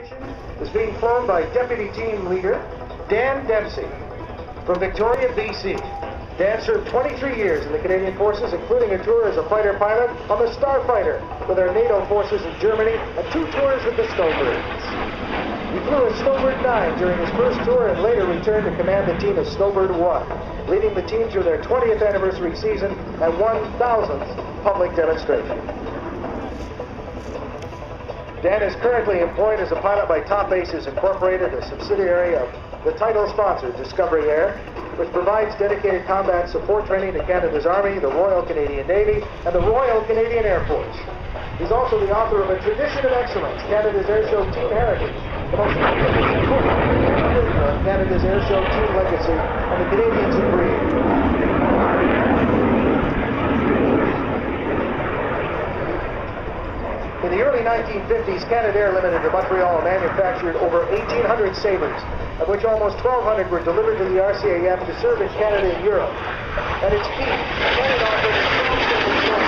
Aviation is being flown by Deputy Team Leader Dan Dempsey from Victoria, BC. Dan served 23 years in the Canadian Forces, including a tour as a fighter pilot on the Starfighter with our NATO forces in Germany and 2 tours with the Snowbirds. He flew as Snowbird 9 during his first tour and later returned to command the team as Snowbird 1, leading the team through their 20th anniversary season and 1,000th public demonstration. Dan is currently employed as a pilot by Top Aces Incorporated, a subsidiary of the title sponsor, Discovery Air, which provides dedicated combat support training to Canada's Army, the Royal Canadian Navy, and the Royal Canadian Air Force. He's also the author of A Tradition of Excellence, Canada's Airshow Team Heritage, the most significant book of Canada's Airshow Team Legacy and the Canadians in Breed. In the early 1950s, Canadair Limited of Montreal manufactured over 1,800 Sabres, of which almost 1,200 were delivered to the RCAF to serve in Canada and Europe. At its peak, Canada operated 12 Sabres in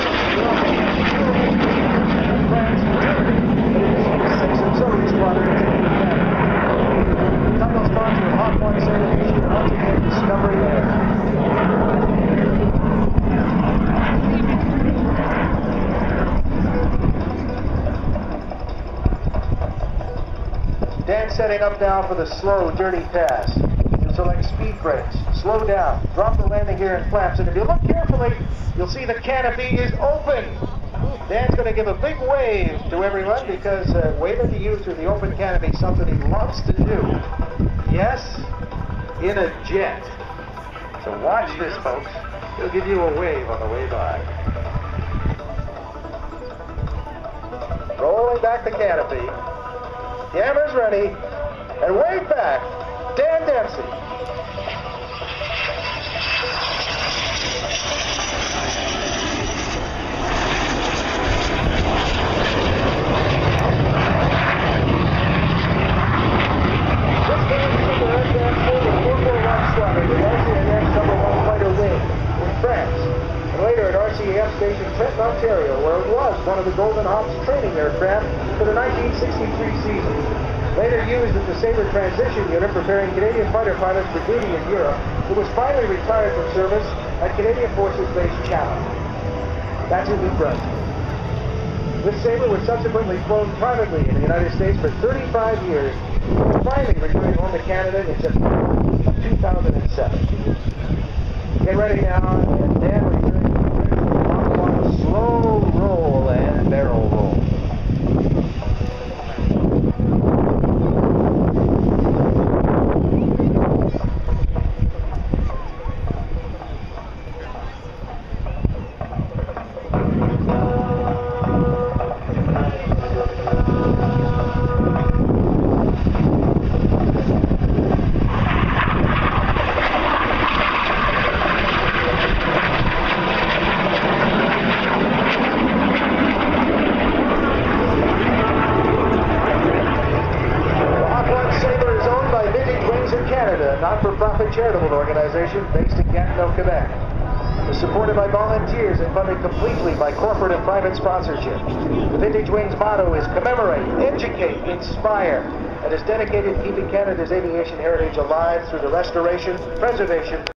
France and Germany, and it received 6 auxiliary squadrons in Canada. Title sponsor of Hawk One Sabre this year, once again, Discovery Air. Dan's setting up now for the slow, dirty pass. You select speed brakes, slow down, drop the landing gear and flaps, and if you look carefully, you'll see the canopy is open. Dan's going to give a big wave to everyone because waving to you through the open canopy is something he loves to do. Yes, in a jet. So watch this, folks. He'll give you a wave on the way by. Rolling back the canopy. Camera's ready, and way back, Dan Dempsey. This time, Super Aircraft flew the 441 Squadron with RCAF's #1 fighter wing in France, and later at RCAF Station Trenton, Ontario, where it was one of the Golden Hawks training aircraft for the 1963 season. Later used as the Sabre Transition Unit preparing Canadian fighter pilots for duty in Europe, it was finally retired from service at Canadian Forces Base Chatham. That's in New Brunswick. This Sabre was subsequently flown privately in the United States for 35 years, finally returning home to Canada in September 2007. Get ready now, and Dan returns to a slow roll and barrel roll. Not-for-profit charitable organization based in Gatineau, Quebec. Is supported by volunteers and funded completely by corporate and private sponsorship. The Vintage Wings motto is commemorate, educate, inspire, and is dedicated to keeping Canada's aviation heritage alive through the restoration, preservation,